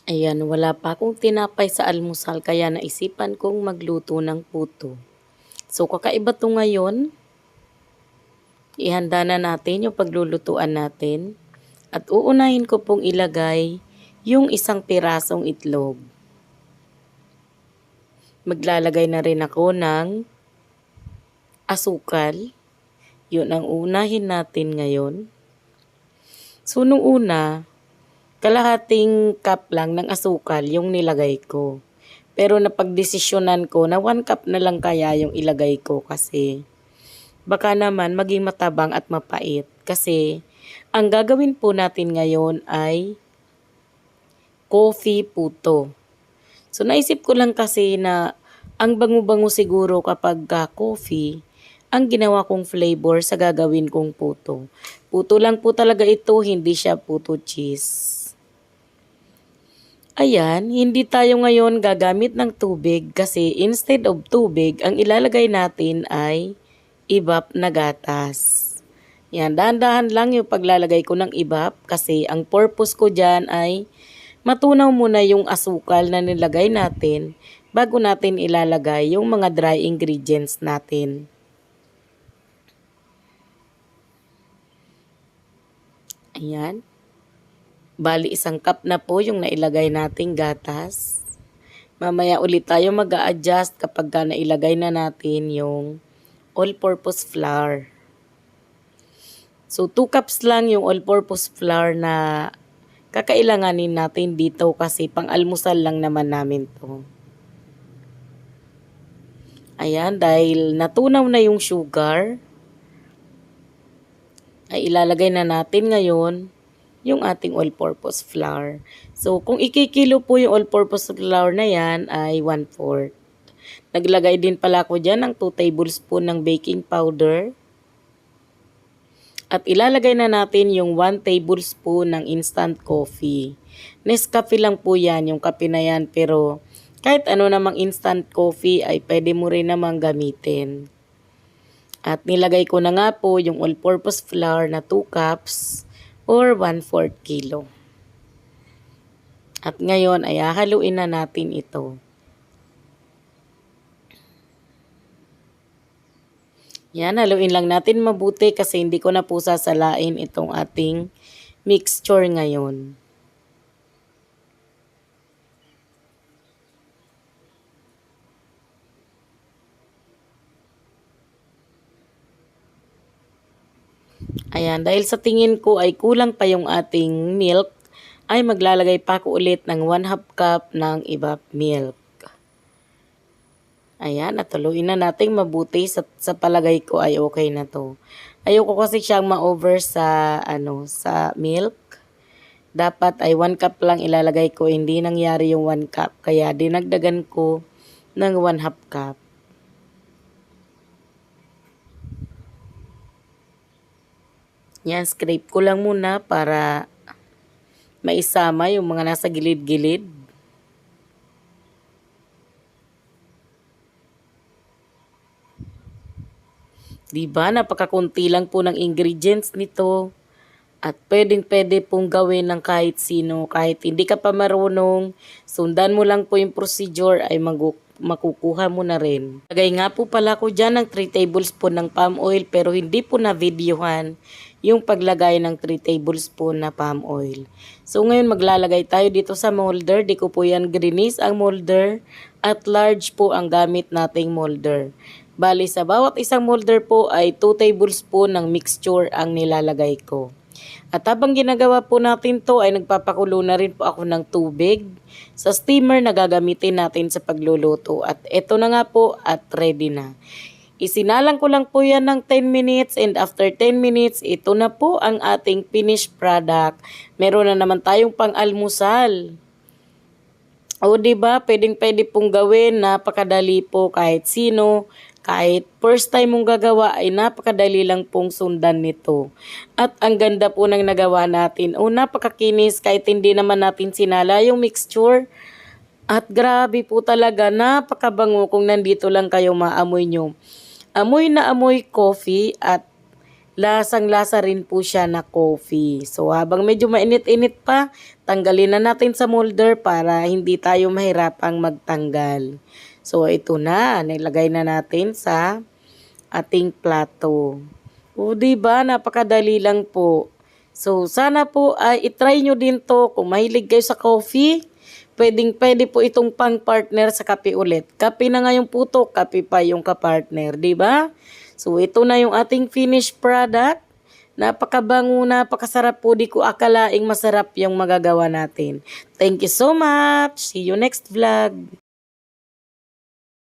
Ayan, wala pa akong tinapay sa almusal kaya naisipan kong magluto ng puto. So kakaiba 'to ngayon. Ihanda na natin yung paglulutuan natin. At uunahin ko pong ilagay yung isang pirasong itlog. Maglalagay na rin ako ng asukal. Yun ang uunahin natin ngayon. So nung una, kalahating cup lang ng asukal yung nilagay ko. Pero napagdesisyonan ko na 1 cup na lang kaya yung ilagay ko kasi baka naman maging matabang at mapait. Kasi ang gagawin po natin ngayon ay coffee puto. So naisip ko lang kasi na ang bango-bango siguro kapag coffee ang ginawa kong flavor sa gagawin kong puto. Puto lang po talaga ito, hindi siya puto cheese. Ayan, hindi tayo ngayon gagamit ng tubig kasi instead of tubig, ang ilalagay natin ay ibap na gatas. Yan, dahan-dahan lang yung paglalagay ko ng ibap kasi ang purpose ko dyan ay matunaw muna yung asukal na nilagay natin bago natin ilalagay yung mga dry ingredients natin. Ayan. Bali, 1 cup na po yung nailagay nating gatas. Mamaya ulit tayo mag-a-adjust kapag nailagay na natin yung all-purpose flour. So, 2 cups lang yung all-purpose flour na kakailanganin natin dito kasi pang-almusal lang naman namin to. Ayan, dahil natunaw na yung sugar, ay ilalagay na natin ngayon yung ating all-purpose flour. So, kung ikikilo po yung all-purpose flour na yan ay 1/4. Naglagay din pala ako dyan ng 2 tablespoon ng baking powder. At ilalagay na natin yung 1 tablespoon ng instant coffee. Nescafe lang po yan, yung kape na yan. Pero kahit ano namang instant coffee ay pwede mo rin namang gamitin. At nilagay ko na nga po yung all-purpose flour na 2 cups or 1/4 kilo. At ngayon ay hahaluin na natin ito. Yan, haluin lang natin mabuti kasi hindi ko na po sasalain itong ating mixture ngayon. Ayan, dahil sa tingin ko ay kulang pa yung ating milk, ay maglalagay pa ako ulit ng 1/2 cup ng ibap milk. Ayan, natuluin na natin mabuti. Sa palagay ko ay okay na to. Ayoko kasi siyang ma-over sa milk. Dapat ay 1 cup lang ilalagay ko, hindi nangyari yung 1 cup. Kaya dinagdagan ko ng 1/2 cup. Yan, scrape ko lang muna para maisama yung mga nasa gilid-gilid. Diba, napakakunti lang po ng ingredients nito. At pwedeng-pwede pong gawin ng kahit sino, kahit hindi ka pa marunong, sundan mo lang po yung procedure ay makukuha mo na rin. Lagay nga po pala ko dyan ng 3 tablespoon ng palm oil pero hindi po na videohan yung paglagay ng 3 tablespoon na palm oil. So ngayon maglalagay tayo dito sa molder. Di ko po yan grinis ang molder at large po ang gamit nating molder. Bali sa bawat isang molder po ay 2 tablespoon ng mixture ang nilalagay ko. At habang ginagawa po natin to ay nagpapakulo na rin po ako ng tubig sa steamer na gagamitin natin sa pagluluto. At eto na nga po at ready na. Isinalang ko lang po yan ng 10 minutes and after 10 minutes, ito na po ang ating finished product. Meron na naman tayong pang-almusal. O diba, pwedeng-pwede pong gawin, napakadali po kahit sino. Kahit first time mong gagawa ay napakadali lang pong sundan nito. At ang ganda po ng nagawa natin. O napakakinis kahit hindi naman natin sinala yung mixture. At grabe po talaga, napakabango kung nandito lang kayo maamoy nyo. Amoy na amoy coffee at lasang-lasa rin po siya na coffee. So habang medyo mainit-init pa, tanggalin na natin sa molder para hindi tayo mahirapang magtanggal. So ito na, nilagay na natin sa ating plato. O di ba, napakadali lang po. So sana po ay itry nyo din to kung mahilig kayo sa coffee. Pwede po itong pang-partner sa kape ulit. Kape na nga yung puto, kape pa yung kapartner, di ba? So ito na yung ating finished product. Napakabango, napakasarap po. Di ko akalaing masarap yung magagawa natin. Thank you so much. See you next vlog.